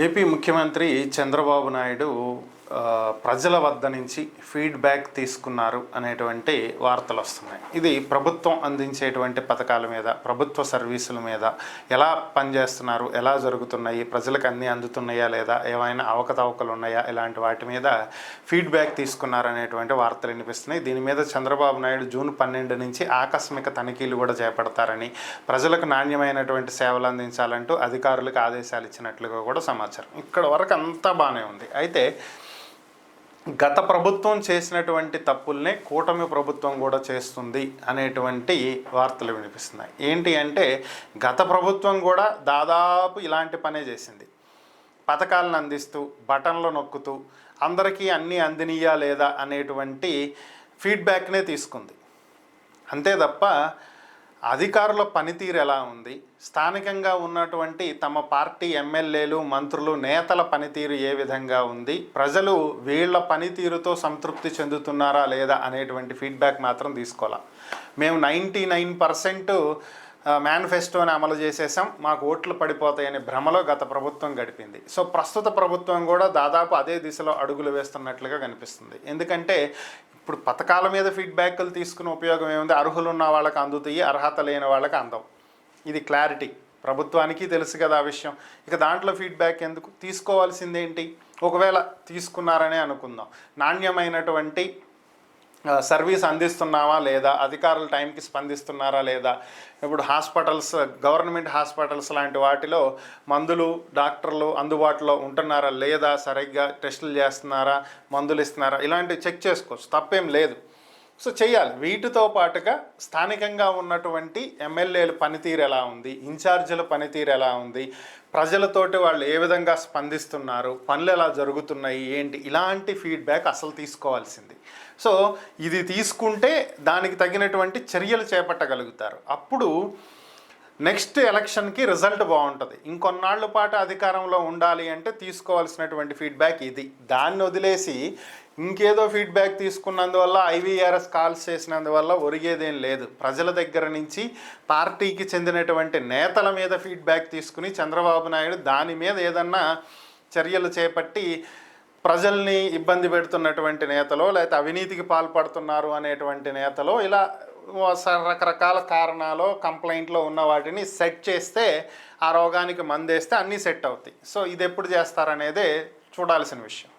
AP ముఖ్యమంత్రి చంద్రబాబు నాయుడు ప్రజల వద్ద నుంచి ఫీడ్బ్యాక్ తీసుకున్నారు అనేటువంటి వార్తలు వస్తున్నాయి. ఇది ప్రభుత్వం అందించేటువంటి పథకాల మీద, ప్రభుత్వ సర్వీసుల మీద ఎలా పనిచేస్తున్నారు, ఎలా జరుగుతున్నాయి, ప్రజలకు అన్నీ అందుతున్నాయా లేదా, ఏమైనా అవకతవకలు ఉన్నాయా, ఇలాంటి వాటి మీద ఫీడ్బ్యాక్ తీసుకున్నారనేటువంటి వార్తలు వినిపిస్తున్నాయి. దీని మీద చంద్రబాబు నాయుడు జూన్ 12 నుంచి ఆకస్మిక తనిఖీలు కూడా చేపడతారని, ప్రజలకు నాణ్యమైనటువంటి సేవలు అందించాలంటూ అధికారులకు ఆదేశాలు ఇచ్చినట్లుగా కూడా సమాచారం. ఇక్కడ వరకు అంతా బాగానే ఉంది. అయితే గత ప్రభుత్వం చేసినటువంటి తప్పుల్నే కూటమి ప్రభుత్వం కూడా చేస్తుంది అనేటువంటి వార్తలు వినిపిస్తున్నాయి. ఏంటి అంటే గత ప్రభుత్వం కూడా దాదాపు ఇలాంటి పనే చేసింది. పథకాలను అందిస్తూ బటన్లు నొక్కుతూ అందరికీ అన్నీ అందినీయా లేదా అనేటువంటి ఫీడ్బ్యాక్నే తీసుకుంది. అంతే తప్ప అధికారుల పనితీరు ఎలా ఉంది, స్థానికంగా ఉన్నటువంటి తమ పార్టీ ఎమ్మెల్యేలు, మంత్రులు, నేతల పనితీరు ఏ విధంగా ఉంది, ప్రజలు వీళ్ళ పనితీరుతో సంతృప్తి చెందుతున్నారా లేదా అనేటువంటి ఫీడ్బ్యాక్ మాత్రం తీసుకోవాలి. మేము 99% మేనిఫెస్టోని అమలు చేసేసాం, మాకు ఓట్లు పడిపోతాయనే భ్రమలో గత ప్రభుత్వం గడిపింది. సో ప్రస్తుత ప్రభుత్వం కూడా దాదాపు అదే దిశలో అడుగులు వేస్తున్నట్లుగా కనిపిస్తుంది. ఎందుకంటే ఇప్పుడు పథకాల మీద ఫీడ్బ్యాక్లు తీసుకునే ఉపయోగం ఏముంది? అర్హులు ఉన్న వాళ్ళకి అందుతాయి, అర్హత లేని వాళ్ళకి అందవు. ఇది క్లారిటీ ప్రభుత్వానికి తెలుసు కదా ఆ విషయం. ఇక దాంట్లో ఫీడ్బ్యాక్ ఎందుకు తీసుకోవాల్సిందేంటి? ఒకవేళ తీసుకున్నారనే అనుకుందాం, నాణ్యమైనటువంటి సర్వీస్ అందిస్తున్నావా లేదా, అధికారులు టైంకి స్పందిస్తున్నారా లేదా, ఇప్పుడు హాస్పిటల్స్, గవర్నమెంట్ హాస్పిటల్స్ లాంటి వాటిలో మందులు, డాక్టర్లు అందుబాటులో ఉంటున్నారా లేదా, సరిగ్గా టెస్టులు చేస్తున్నారా, మందులు ఇస్తున్నారా, ఇలాంటివి చెక్ చేసుకోవచ్చు, తప్పేం లేదు. సో చేయాలి. వీటితో పాటుగా స్థానికంగా ఉన్నటువంటి ఎమ్మెల్యేల పనితీరు ఎలా ఉంది, ఇన్ఛార్జీల పనితీరు ఎలా ఉంది, ప్రజలతోటి వాళ్ళు ఏ విధంగా స్పందిస్తున్నారు, పనులు ఎలా జరుగుతున్నాయి, ఏంటి, ఇలాంటి ఫీడ్బ్యాక్ అసలు తీసుకోవాల్సింది. సో ఇది తీసుకుంటే దానికి తగినటువంటి చర్యలు చేపట్టగలుగుతారు. అప్పుడు నెక్స్ట్ ఎలక్షన్కి రిజల్ట్ బాగుంటుంది. ఇంకొన్నాళ్ల పాటు అధికారంలో ఉండాలి అంటే తీసుకోవాల్సినటువంటి ఫీడ్బ్యాక్ ఇది. దాన్ని వదిలేసి ఇంకేదో ఫీడ్బ్యాక్ తీసుకున్నందువల్ల, ఐవీఆర్ఎస్ కాల్స్ చేసినందువల్ల ఒరిగేదేం లేదు. ప్రజల దగ్గర నుంచి పార్టీకి చెందినటువంటి నేతల మీద ఫీడ్బ్యాక్ తీసుకుని చంద్రబాబు నాయుడు దాని మీద ఏదన్నా చర్యలు చేపట్టి ప్రజల్ని ఇబ్బంది పెడుతున్నటువంటి నేతలో, లేకపోతే అవినీతికి పాల్పడుతున్నారు అనేటువంటి నేతలో, ఇలా రకరకాల కారణాలు కంప్లైంట్లో ఉన్న వాటిని సెట్ చేస్తే, ఆ రోగానికి మందేస్తే అన్నీ సెట్ అవుతాయి. సో ఇది ఎప్పుడు చేస్తారనేదే చూడాల్సిన విషయం.